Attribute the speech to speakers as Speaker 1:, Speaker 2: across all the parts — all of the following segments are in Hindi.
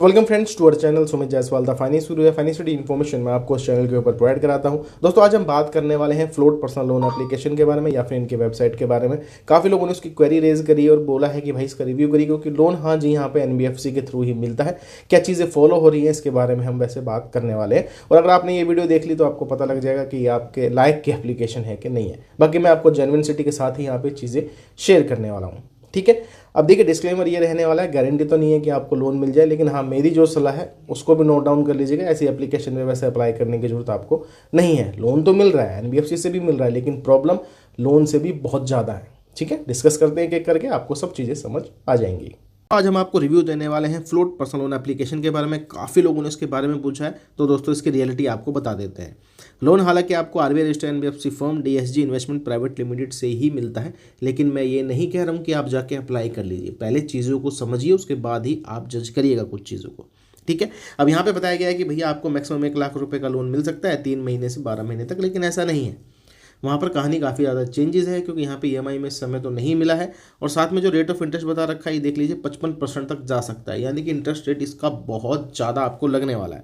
Speaker 1: Welcome friends to our channel Sumit Jaiswal the finance guru है। फाइनेंशियल इन्फॉर्मेशन मैं आपको इस चैनल के ऊपर प्रोवाइड कराता हूं। दोस्तों आज हम बात करने वाले हैं फ्लोट पर्सनल लोन एप्लीकेशन के बारे में या फिर इनके वेबसाइट के बारे में। काफ़ी लोगों ने उसकी क्वेरी रेज करी और बोला है कि भाई इसका रिव्यू करिए, क्योंकि लोन हाँ जी यहाँ पे एनबीएफसी के थ्रू ही मिलता है। क्या चीज़ें फॉलो हो रही हैं इसके बारे में हम वैसे बात करने वाले हैं, और अगर आपने ये वीडियो देख ली तो आपको पता लग जाएगा कि ये आपके लायक की एप्लीकेशन है कि नहीं है। बाकी मैं आपको जेन्युइनिटी के साथ ही यहाँ पे चीज़ें शेयर करने वाला हूँ, ठीक है। अब देखिए डिस्क्लेमर ये रहने वाला है, गारंटी तो नहीं है कि आपको लोन मिल जाए, लेकिन हाँ मेरी जो सलाह है उसको भी नोट डाउन कर लीजिएगा। ऐसी एप्लीकेशन में वैसे अप्लाई करने की जरूरत आपको नहीं है। लोन तो मिल रहा है, एनबीएफसी से भी मिल रहा है, लेकिन प्रॉब्लम लोन से भी बहुत ज़्यादा है, ठीक है। डिस्कस करते हैं एक करके, आपको सब चीज़ें समझ आ जाएंगी। आज हम आपको रिव्यू देने वाले हैं फ्लोट पर्सनल लोन एप्लीकेशन के बारे में। काफ़ी लोगों ने इसके बारे में पूछा है, तो दोस्तों इसकी रियलिटी आपको बता देते हैं। लोन हालांकि आपको RBI registered NBFC firm DSG investment private limited से ही मिलता है, लेकिन मैं ये नहीं कह रहा हूँ कि आप जाके अप्लाई कर लीजिए। पहले चीज़ों को समझिए, उसके बाद ही आप जज करिएगा कुछ चीज़ों को, ठीक है। अब यहाँ पे बताया गया है कि भैया आपको मैक्सिमम 1 लाख रुपए का लोन मिल सकता है 3 महीने से 12 महीने तक, लेकिन ऐसा नहीं है। वहाँ पर कहानी काफ़ी ज़्यादा चेंजेस है, क्योंकि यहाँ पे ईएमआई में समय तो नहीं मिला है, और साथ में जो रेट ऑफ इंटरेस्ट बता रखा है ये देख लीजिए 55% तक जा सकता है, यानी कि इंटरेस्ट रेट इसका बहुत ज़्यादा आपको लगने वाला है,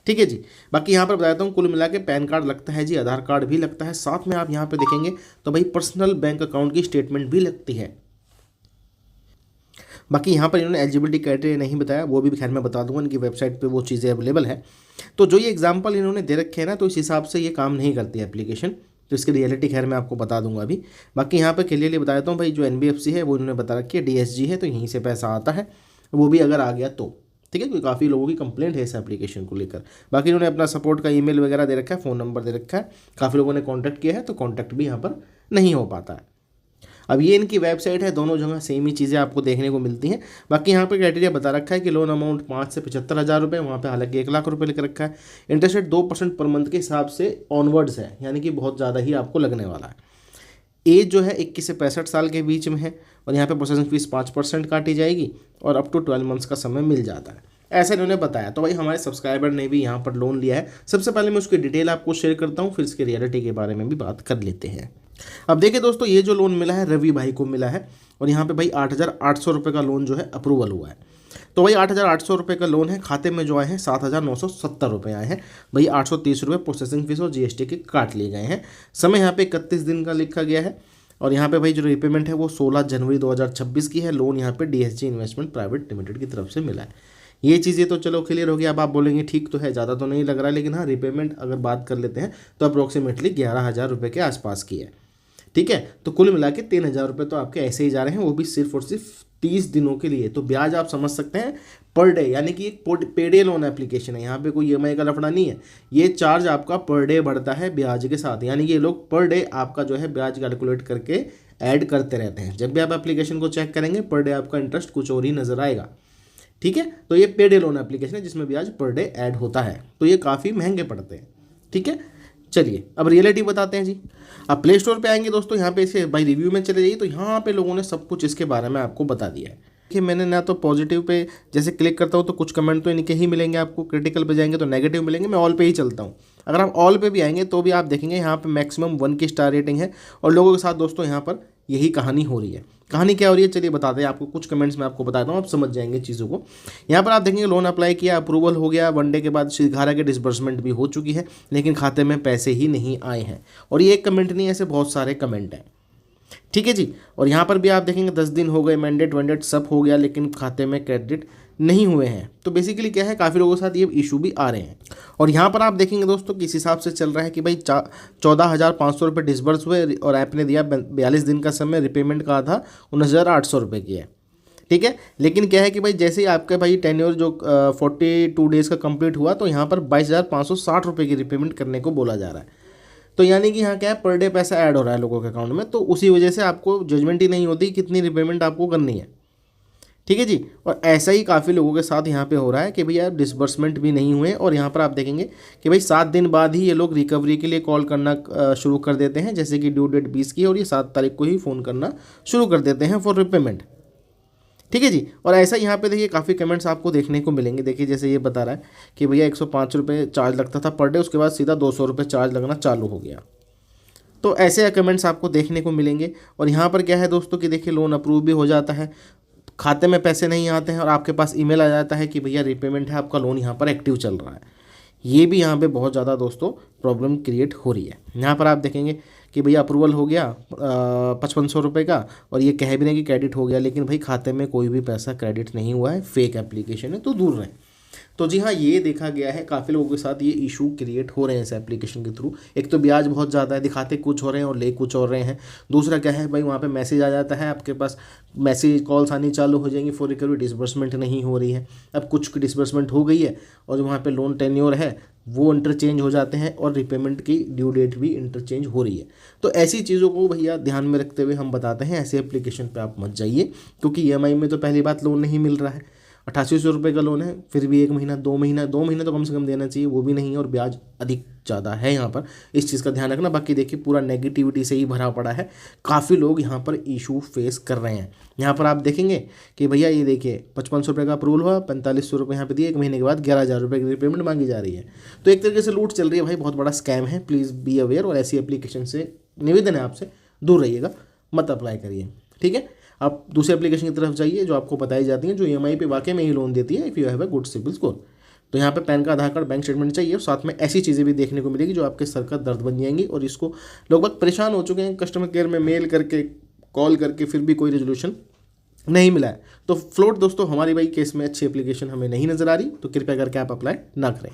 Speaker 1: ठीक है जी। बाकी यहाँ पर बताता हूँ, कुल मिला के पैन कार्ड लगता है जी, आधार कार्ड भी लगता है, साथ में आप यहाँ पे देखेंगे तो भाई पर्सनल बैंक अकाउंट की स्टेटमेंट भी लगती है। बाकी यहाँ पर इन्होंने एलिजिबिलिटी क्राइटेरिया नहीं बताया, वो भी खैर मैं बता दूंगा, इनकी वेबसाइट पे वो चीज़ें अवेलेबल है। तो जो ये एग्जांपल इन्होंने दे रखे हैं ना, तो इस हिसाब से ये काम नहीं करती है एप्लीकेशन, तो इसकी रियलिटी खैर मैं आपको बता दूंगा अभी। बाकी यहाँ पर क्लियरली बता देता हूँ भाई, जो एनबीएफसी है वो इन्होंने बता रखी है डीएसजी है, तो यहीं से पैसा आता है, वो भी अगर आ गया तो, ठीक है। क्योंकि काफ़ी लोगों की कंप्लेंट है इस एप्लीकेशन को लेकर। बाकी इन्होंने अपना सपोर्ट का ईमेल वगैरह दे रखा है, फ़ोन नंबर दे रखा है, काफ़ी लोगों ने कांटेक्ट किया है, तो कांटेक्ट भी यहाँ पर नहीं हो पाता है। अब ये इनकी वेबसाइट है, दोनों जगह सेम ही चीज़ें आपको देखने को मिलती हैं। बाकी यहाँ पे क्राइटेरिया बता रखा है कि लोन अमाउंट 5 से 75,000 रुपये, वहाँ पे हालांकि 1 लाख रुपये लिख रखा है। इंटरेस्ट रेट 2% पर मंथ के हिसाब से ऑनवर्ड्स है, यानी कि बहुत ज़्यादा ही आपको लगने वाला है। एज जो है 21 से 65 साल के बीच में है, और यहाँ पे प्रोसेसिंग फीस 5% काटी जाएगी, और अप टू 12 मंथ्स का समय मिल जाता है, ऐसा इन्होंने बताया। तो भाई हमारे सब्सक्राइबर ने भी यहाँ पर लोन लिया है। सबसे पहले मैं उसकी डिटेल आपको शेयर करता हूँ, फिर इसके रियलिटी के बारे में भी बात कर लेते हैं। अब देखिए दोस्तों, ये जो लोन मिला है रवि भाई को मिला है, और यहाँ पे भाई 8,800 रुपये का लोन जो है अप्रूवल हुआ है। तो भाई 8,800 रुपये का लोन है, खाते में जो आए हैं 7,970 रुपये आए हैं। भाई 830 रुपये प्रोसेसिंग फीस और जीएसटी के काट लिए गए हैं। समय यहाँ पे 31 दिन का लिखा गया है, और यहाँ पे भाई जो रिपेमेंट है वो 16 जनवरी 2026 की है। लोन यहाँ पे डीएसजी इन्वेस्टमेंट प्राइवेट लिमिटेड की तरफ से मिला है। ये चीज़ें तो चलो क्लियर हो गया। अब आप बोलेंगे ठीक तो है, ज़्यादा तो नहीं लग रहा है, लेकिन हाँ रिपेमेंट अगर बात कर लेते हैं तो अप्रोक्सीमेटली 11,000 रुपये के आसपास की है, ठीक है। तो कुल मिला के 3,000 रुपये तो आपके ऐसे ही जा रहे हैं, वो भी सिर्फ और सिर्फ 30 दिनों के लिए। तो ब्याज आप समझ सकते हैं पर डे, यानी कि एक पेडे लोन एप्लीकेशन है, यहाँ पे कोई ईएमआई का लफड़ा नहीं है। ये चार्ज आपका पर डे बढ़ता है ब्याज के साथ, यानी कि ये लोग पर डे आपका जो है ब्याज कैलकुलेट करके ऐड करते रहते हैं। जब भी आप एप्लीकेशन को चेक करेंगे पर डे आपका इंटरेस्ट कुछ और ही नजर आएगा, ठीक है। तो ये पेडे लोन एप्लीकेशन है जिसमें ब्याज पर डे ऐड होता है, तो ये काफ़ी महंगे पड़ते हैं, ठीक है। चलिए अब रियलिटी बताते हैं जी। अब प्ले स्टोर पे आएंगे दोस्तों, यहाँ पे इसे बाई रिव्यू में चले जाइए, तो यहाँ पे लोगों ने सब कुछ इसके बारे में आपको बता दिया है कि मैंने ना तो पॉजिटिव पे जैसे क्लिक करता हूँ तो कुछ कमेंट तो इनके ही मिलेंगे आपको, क्रिटिकल पे जाएंगे तो नेगेटिव मिलेंगे। मैं ऑल पे ही चलता हूँ। अगर आप ऑल पे भी आएंगे तो भी आप देखेंगे यहाँ पे मैक्सिमम 1 की स्टार रेटिंग है, और लोगों के साथ दोस्तों यहाँ पर यही कहानी हो रही है। कहानी क्या हो रही है चलिए बताते हैं आपको, कुछ कमेंट्स में आपको बताता हूँ, आप समझ जाएंगे चीज़ों को। यहाँ पर आप देखेंगे लोन अप्लाई किया, अप्रूवल हो गया, 1 डे के बाद शिकारा की डिसबर्समेंट भी हो चुकी है, लेकिन खाते में पैसे ही नहीं आए हैं। और ये एक कमेंट नहीं, ऐसे बहुत सारे कमेंट हैं, ठीक है जी। और यहाँ पर भी आप देखेंगे 10 दिन हो गए, मैंडेट वैंडेट सब हो गया, लेकिन खाते में क्रेडिट नहीं हुए हैं। तो बेसिकली क्या है, काफ़ी लोगों के साथ ये इशू भी आ रहे हैं। और यहाँ पर आप देखेंगे दोस्तों किस हिसाब से चल रहा है कि भाई 14,500 रुपये डिसबर्स हुए, और ऐप ने दिया 42 दिन का समय, रिपेमेंट का आधा 19,800 रुपये की है, ठीक है। लेकिन क्या है कि भाई जैसे ही आपका भाई टेन्योर जो 42 डेज़ का कंप्लीट हुआ, तो यहाँ पर 22,560 रुपये की रिपेमेंट करने को बोला जा रहा है। तो यानी कि यहाँ क्या है, पर डे पैसा ऐड हो रहा है लोगों के अकाउंट में, तो उसी वजह से आपको जजमेंट ही नहीं होती कितनी रिपेमेंट आपको करनी है, ठीक है जी। और ऐसा ही काफ़ी लोगों के साथ यहाँ पे हो रहा है कि भैया डिसबर्समेंट भी नहीं हुए, और यहाँ पर आप देखेंगे कि भाई 7 दिन बाद ही ये लोग रिकवरी के लिए कॉल करना शुरू कर देते हैं, जैसे कि ड्यू डेट 20 की, और ये 7 तारीख को ही फ़ोन करना शुरू कर देते हैं फॉर रिपेमेंट, ठीक है जी। और ऐसा यहाँ पे देखिए काफ़ी कमेंट्स आपको देखने को मिलेंगे। देखिए जैसे ये बता रहा है कि भैया 105 रुपये चार्ज लगता था पर डे, उसके बाद सीधा 200 रुपये चार्ज लगना चालू हो गया। तो ऐसे कमेंट्स आपको देखने को मिलेंगे। और यहाँ पर क्या है दोस्तों कि देखिए लोन अप्रूव भी हो जाता है, खाते में पैसे नहीं आते हैं और आपके पास ईमेल आ जाता है कि भैया रीपेमेंट है, आपका लोन यहाँ पर एक्टिव चल रहा है। ये भी यहाँ पे बहुत ज़्यादा दोस्तों प्रॉब्लम क्रिएट हो रही है। यहाँ पर आप देखेंगे कि भैया अप्रूवल हो गया 5500 रुपये का, और ये कह भी नहीं कि क्रेडिट हो गया, लेकिन भाई खाते में कोई भी पैसा क्रेडिट नहीं हुआ है, फेक एप्लीकेशन है, तो दूर रहें। तो जी हाँ, ये देखा गया है काफ़ी लोगों के साथ ये इशू क्रिएट हो रहे हैं इस एप्लीकेशन के थ्रू। एक तो ब्याज बहुत ज़्यादा है, दिखाते कुछ हो रहे हैं और ले कुछ और रहे हैं। दूसरा क्या है भाई, वहाँ पे मैसेज आ जाता है आपके पास, मैसेज कॉल्स आनी चालू हो जाएंगी फॉर रिकवरी, डिसबर्समेंट नहीं हो रही है। अब कुछ की डिसबर्समेंट हो गई है और जो वहाँ पे लोन टेन्योर है वो इंटरचेंज हो जाते हैं और रिपेमेंट की ड्यू डेट भी इंटरचेंज हो रही है। तो ऐसी चीज़ों को भैया ध्यान में रखते हुए हम बताते हैं ऐसे एप्लीकेशन पे आप मत जाइए, क्योंकि ईएमआई में तो पहली बात लोन नहीं मिल रहा है। 8800 रुपये का लोन है, फिर भी 1 महीना 2 महीना तो कम से कम देना चाहिए, वो भी नहीं है, और ब्याज अधिक ज़्यादा है यहाँ पर। इस चीज़ का ध्यान रखना। बाकी देखिए पूरा नेगेटिविटी से ही भरा पड़ा है, काफ़ी लोग यहाँ पर इशू फेस कर रहे हैं। यहाँ पर आप देखेंगे कि भैया ये देखिए 5500 रुपये का अप्रूवल हुआ, 4500 रुपये यहाँ पे दिए, 1 महीने के बाद 11,000 रुपये की रिपेमेंट मांगी जा रही है। तो एक तरीके से लूट चल रही है भाई, बहुत बड़ा स्कैम है। प्लीज़ बी अवेयर, और ऐसी एप्लीकेशन से निवेदन है आपसे दूर रहिएगा, मत अप्लाई करिए, ठीक है। आप दूसरे एप्लीकेशन की तरफ जाइए जो आपको बताई जाती हैं, जो ईएमआई पे वाकई में ही लोन देती है, if you have a good CIBIL score. तो यहाँ पे पैन का आधार कार्ड, बैंक स्टेटमेंट चाहिए, और साथ में ऐसी चीज़ें भी देखने को मिलेगी जो आपके सर का दर्द बन जाएंगी। और इसको लोग बहुत परेशान हो चुके हैं कस्टमर केयर में मेल करके, कॉल करके, फिर भी कोई रेजोल्यूशन नहीं मिला है। तो फ्लोट दोस्तों हमारी भाई केस में अच्छी एप्लीकेशन हमें नहीं नज़र आ रही, तो कृपया करके आप अप्लाई ना करें।